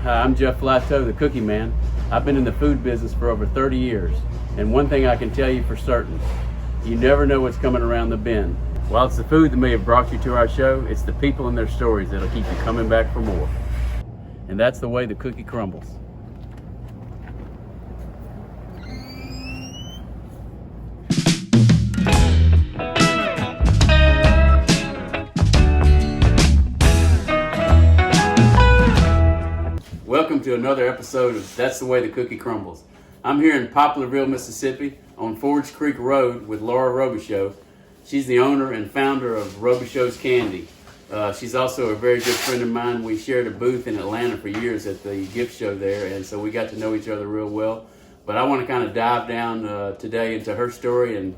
Hi, I'm Jeff Flateau, the Cookie Man. I've been in the food business for over 30 years, and one thing I can tell you for certain, you never know what's coming around the bend. While it's the food that may have brought you to our show, it's the people and their stories that'll keep you coming back for more. And that's the way the cookie crumbles. Welcome to another episode of That's the Way the Cookie Crumbles. I'm here in Poplarville, Mississippi on Forge Creek Road with Laura Robicheaux. She's the owner and founder of Robichaux's Candy. She's also a very good friend of mine. We shared a booth in Atlanta for years at the gift show there, and so we got to know each other real well. But I want to kind of dive down today into her story and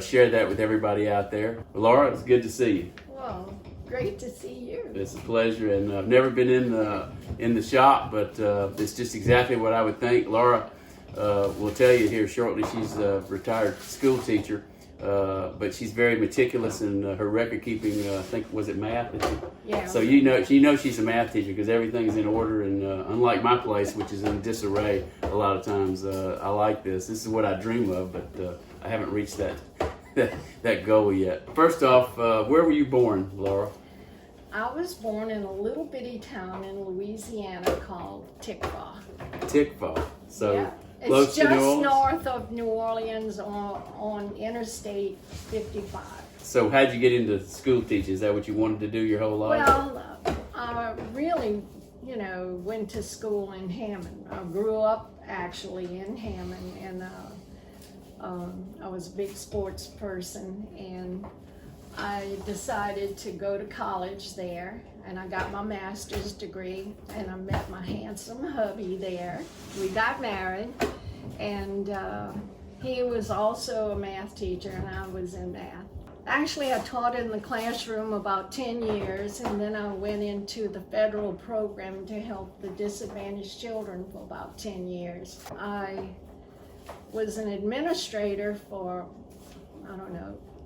share that with everybody out there. Laura, it's good to see you. Well, great to see you. It's a pleasure, and I've never been in the shop, but it's just exactly what I would think. Laura will tell you here shortly. She's a retired school teacher, but she's very meticulous in her record keeping. I think, was it math? Yeah. So you know she's a math teacher because everything's in order, and unlike my place, which is in disarray a lot of times, I like this. This is what I dream of, but I haven't reached that goal yet. First off, where were you born, Laura? I was born in a little bitty town in Louisiana called Pitfalls. Pitfalls. So yeah. Close it's to New just Orleans? north of New Orleans on Interstate 55. So how'd you get into school teaching? Is that what you wanted to do your whole life? Well, I really, went to school in Hammond. I grew up actually in Hammond, and I was a big sports person, and I decided to go to college there, and I got my master's degree, and I met my handsome hubby there. We got married, and he was also a math teacher, and I was in math. Actually, I taught in the classroom about 10 years, and then I went into the federal program to help the disadvantaged children for about 10 years. I was an administrator for,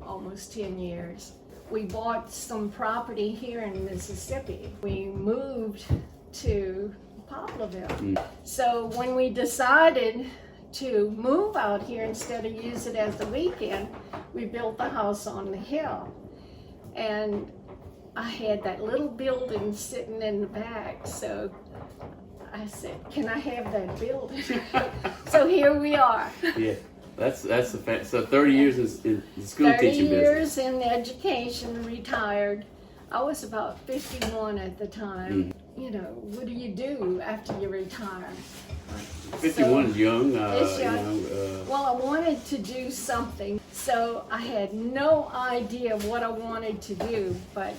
almost 10 years. We bought some property here in Mississippi. We moved to Poplarville. So when we decided to move out here instead of use it as a weekend, we built the house on the hill. And I had that little building sitting in the back, so I said, can I have that building? So here we are. Yeah. That's the fact. So 30 years in school teaching 30 years business. in education, retired. I was about 51 at the time. What do you do after you retire? 51 is young. It's young. Well, I wanted to do something, so I had no idea what I wanted to do, but,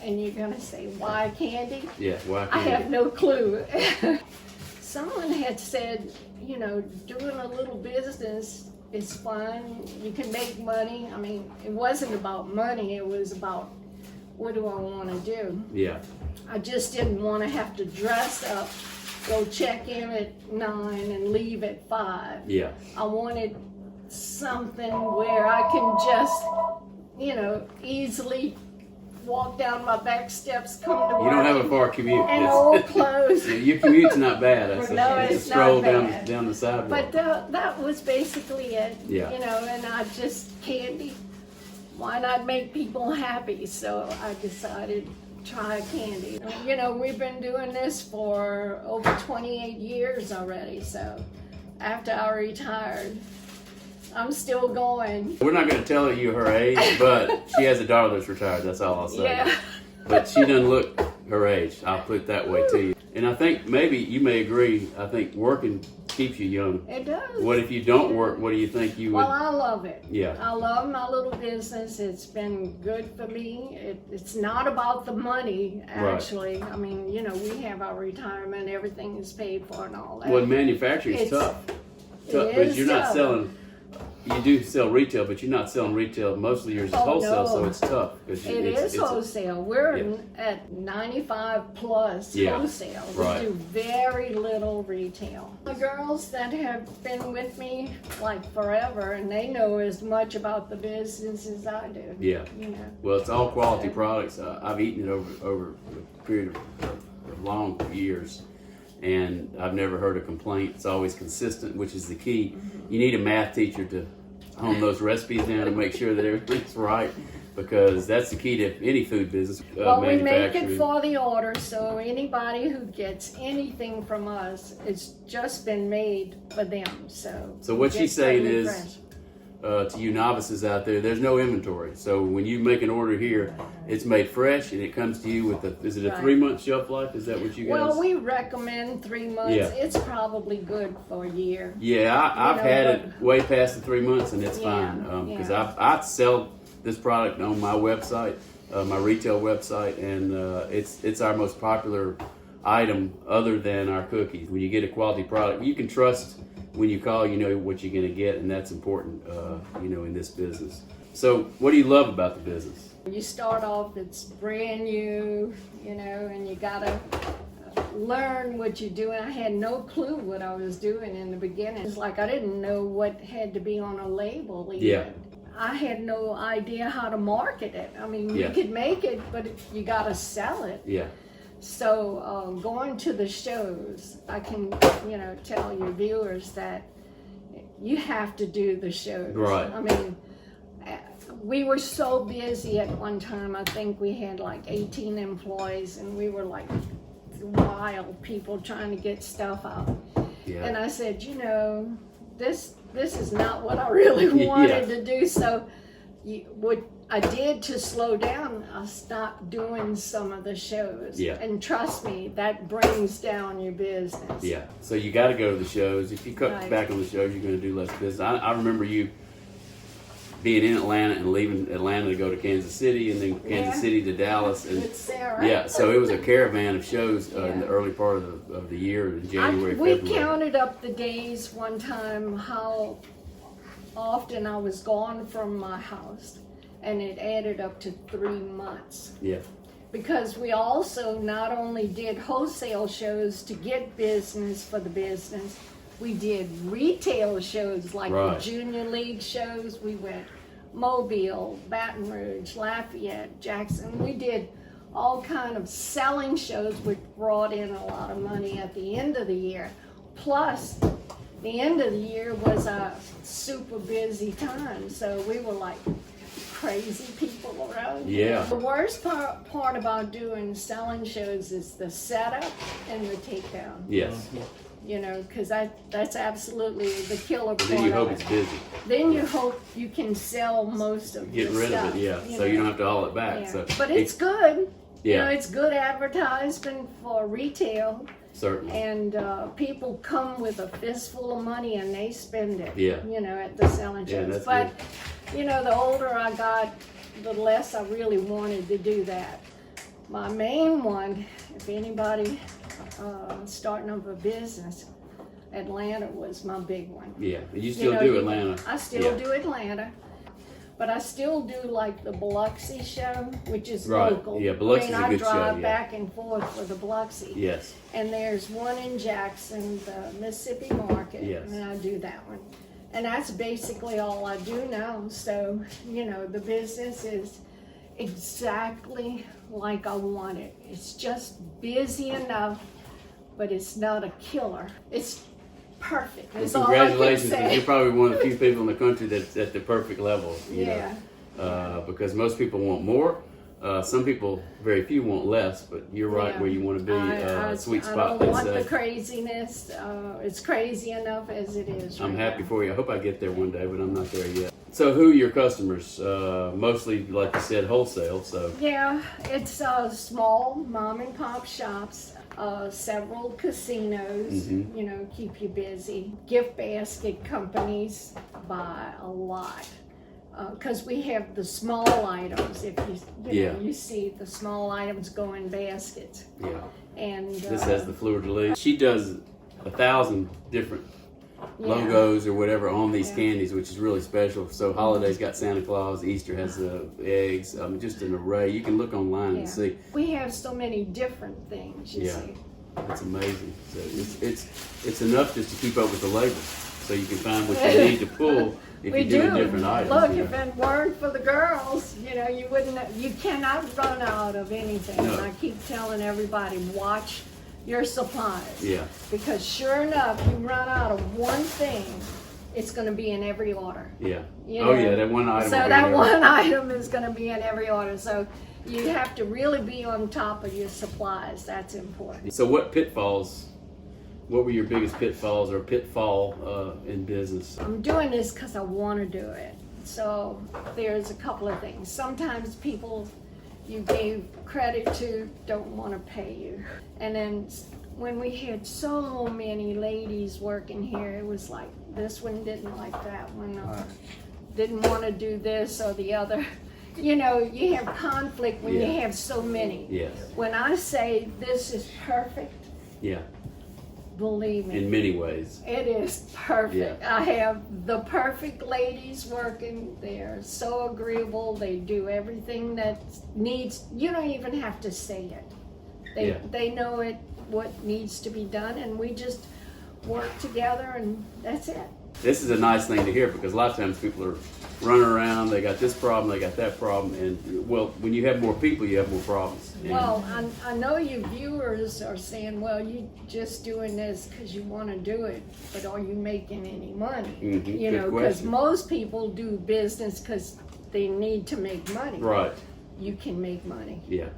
and you're gonna say, why candy? Yeah, why I candy? have no clue. Someone had said, doing a little business is fun. You can make money. I mean, it wasn't about money. It was about, what do I want to do? Yeah. I just didn't want to have to dress up, go check in at 9 and leave at 5. Yeah. I wanted something where I can just, easily walk down my back steps, come to work. You don't have a far commute. And old clothes. Yeah, your commute's not bad. It's a It's stroll not bad. down the sidewalk. But that was basically it. Yeah. And I just, candy, why not make people happy? So I decided to try candy. We've been doing this for over 28 years already. So after I retired, I'm still going. We're not going to tell you her age, but she has a daughter that's retired. That's all I'll say. Yeah. But she doesn't look her age. I'll put it that way to you. And I think maybe you may agree. I think working keeps you young. It does. What if you don't work? What do you think you would? Well, I love it. Yeah. I love my little business. It's been good for me. It's not about the money, actually. Right. I mean, we have our retirement. Everything is paid for and all that. Well, manufacturing is tough. But you're not selling. You do sell retail, but you're not selling retail. Most of yours is wholesale, so it's tough. It is wholesale. We're at 95 plus wholesale. Right. We do very little retail. The girls that have been with me like forever, and they know as much about the business as I do. Yeah. Well, it's all quality products. I've eaten it over a period of long years. and I've never heard a complaint. It's always consistent, which is the key. You need a math teacher to hone those recipes down and make sure that everything's right, because that's the key to any food business. Well, we make it for the order, so anybody who gets anything from us, it's just been made for them. So what she's saying is, to you novices out there, there's no inventory. So when you make an order here, it's made fresh and it comes to you with is it a 3-month shelf life? Is that what you guys? Well, we recommend 3 months. Yeah. It's probably good for a year. Yeah, I've had it way past the 3 months and it's fine. Because I sell this product on my website, my retail website, and it's our most popular item other than our cookies. When you get a quality product, you can trust. When you call, you know what you're going to get, and that's important, in this business. So what do you love about the business? You start off, it's brand new, and you got to learn what you're doing. I had no clue what I was doing in the beginning. It's like I didn't know what had to be on a label even. Yeah. I had no idea how to market it. I mean, you could make it, but you got to sell it. Yeah. So going to the shows, I can, tell your viewers that you have to do the shows. Right. I mean, we were so busy at one time. I think we had like 18 employees, and we were like wild people trying to get stuff out. Yeah. And I said, this is not what I really wanted to do. So what I did to slow down, I stopped doing some of the shows. Yeah. And trust me, that brings down your business. Yeah. So you got to go to the shows. If you cut back on the shows, you're going to do less business. I remember you being in Atlanta and leaving Atlanta to go to Kansas City, and then Kansas City to Dallas. And it's there, right? yeah, so it was a caravan of shows in the early part of the year, in January, we February. counted up the days one time how often I was gone from my house, and it added up to 3 months. Yeah. Because we also not only did wholesale shows to get business for the business, we did retail shows like the Junior League shows. We went Mobile, Baton Rouge, Lafayette, Jackson. We did all kind of selling shows, which brought in a lot of money at the end of the year. Plus, the end of the year was a super busy time, so we were like crazy people around. Yeah. The worst part about doing selling shows is the setup and the takedown. Yes. Because that's absolutely the killer part. Then you hope it's busy. Then you hope you can sell most of Get rid stuff, of it, so you don't have to haul it back. Yeah. So but it's good. Yeah. It's good advertisement for retail. Certainly. And people come with a fistful of money and they spend it. Yeah. At the selling shows. That's but good. the older I got, the less I really wanted to do that. My main one, if anybody starting up a business, Atlanta was my big one. Yeah, you still do Atlanta. I still do Atlanta, but I still do like the Biloxi show, which is local. Yeah, Biloxi's a good show. I drive back and forth for the Biloxi. Yes. And there's one in Jackson, the Mississippi Market, and I do that one. And that's basically all I do now. So, the business is exactly like I want it. It's just busy enough, but it's not a killer. It's perfect. That's all I can Congratulations, say. because you're probably one of the few people in the country that's at the perfect level. Yeah. Because most people want more. Some people, very few, want less, but you're right where you want to be. A sweet spot. I don't want the craziness. It's crazy enough as it is. I'm happy for you. I hope I get there one day, but I'm not there yet. So who are your customers? Mostly, like you said, wholesale. So yeah, it's small mom and pop shops, several casinos. Keep you busy. Gift basket companies buy a lot. Because we have the small items. If you see the small items go in baskets. Yeah. And this has the fleur de lis. She does 1,000 different logos or whatever on these candies, which is really special. So holidays got Santa Claus, Easter has the eggs, just an array. You can look online and see. We have so many different things. You see. It's amazing. So it's enough just to keep up with the label, so you can find what you need to pull. If you're doing different items. Look, if it weren't for the girls, you cannot run out of anything. No. And I keep telling everybody, watch your supplies. Yeah. Because sure enough, you run out of one thing, it's going to be in every order. Yeah. You Oh know? yeah, that one item. So will be that there. one item is going to be in every order. So you have to really be on top of your supplies. That's important. So what pitfalls? What were your biggest pitfalls or pitfall in business? I'm doing this because I want to do it. So there's a couple of things. Sometimes people you gave credit to don't want to pay you. And then when we had so many ladies working here, it was like this one didn't like that one or didn't want to do this or the other. You know, you have conflict when you have so many. Yes. When I say this is perfect, Yeah. believe me. In many ways. It is perfect. Yeah. I have the perfect ladies working. They're so agreeable. They do everything that needs, you don't even have to say it. They know it, what needs to be done, and we just work together and that's it. This is a nice thing to hear because a lot of times people are running around, they got this problem, they got that problem, and well, when you have more people, you have more problems. And Well, I know you viewers are saying, well, you just doing this because you want to do it, but are you making any money? Mhm, You good know, because question. most people do business because they need to make money. Right. You can make money. Yeah.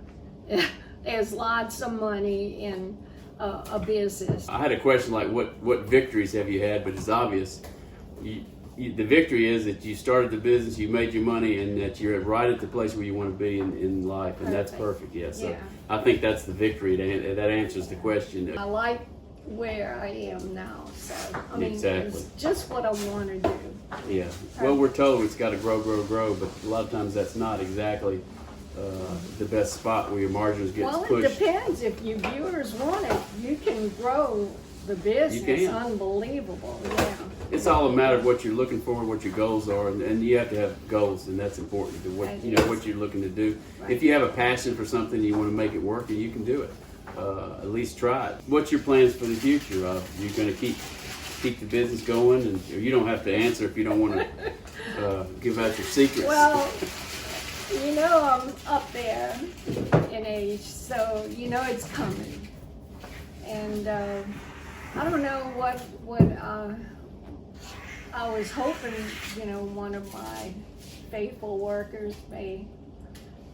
There's lots of money in a business. I had a question like, what victories have you had? But it's obvious. The victory is that you started the business, you made your money, and that you're right at the place where you want to be in life, and that's perfect. Yeah. So Yeah. I think that's the victory. That answers the question. I like where I am now, so I mean, Exactly. it's just what I want to do. Yeah. Well, we're told it's got to grow, but a lot of times that's not exactly the best spot where your margins get Well, pushed. it depends. If you viewers want it, you can grow the business. can. Unbelievable, yeah. It's all a matter of what you're looking for, what your goals are, and you have to have goals, and that's important. To what you know, what you're looking to do. Right. If you have a passion for something, you want to make it work, and you can do it. At least try it. What's your plans for the future? You're going to keep the business going, and you don't have to answer if you don't want to give out your secrets. Well, you know I'm up there in age, so you know it's coming. And I don't know what I was hoping, you know, one of my faithful workers may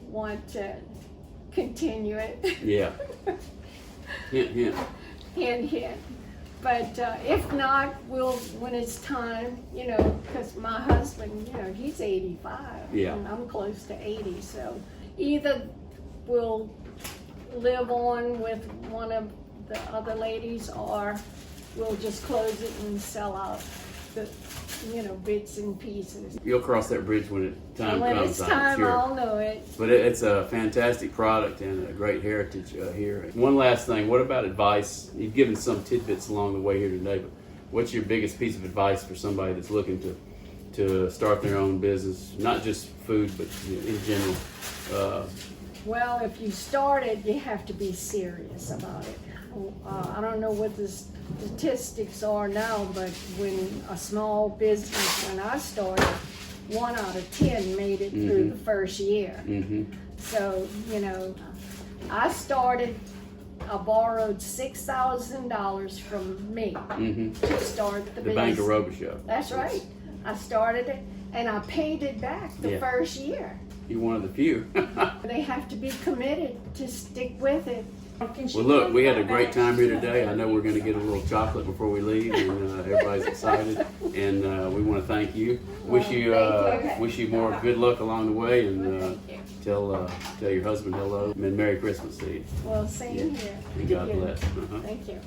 want to continue it. Yeah. Hint, hint. Hint, hint. But if not, we'll, when it's time, you know, because my husband, you know, he's 85. Yeah. And I'm close to 80. So either we'll live on with one of the other ladies or we'll just close it and sell out the, you know, bits and pieces. You'll cross that bridge when time And when comes. it's I'm time, sure. I'll know it. But it's a fantastic product and a great heritage here. One last thing, what about advice? You've given some tidbits along the way here today, but what's your biggest piece of advice for somebody that's looking to start their own business? Not just food, but in general. Well, if you start it, you have to be serious about it. I don't know what the statistics are now, but when a small business, when I started, 1 out of 10 made it through the first year. Mm-hmm. So, you know, I borrowed $6,000 from me to start the business. Bank of Robicheaux. That's right. I started it and I paid it back the first year. You're one of the few. They have to be committed to stick with it. Well, look, we had a great time here today. I know we're going to get a little chocolate before we leave, and everybody's excited. And we want to thank you. Wish you more good luck along the way, and tell your husband hello, and Merry Christmas to you. Well, same here. And God bless. Thank you.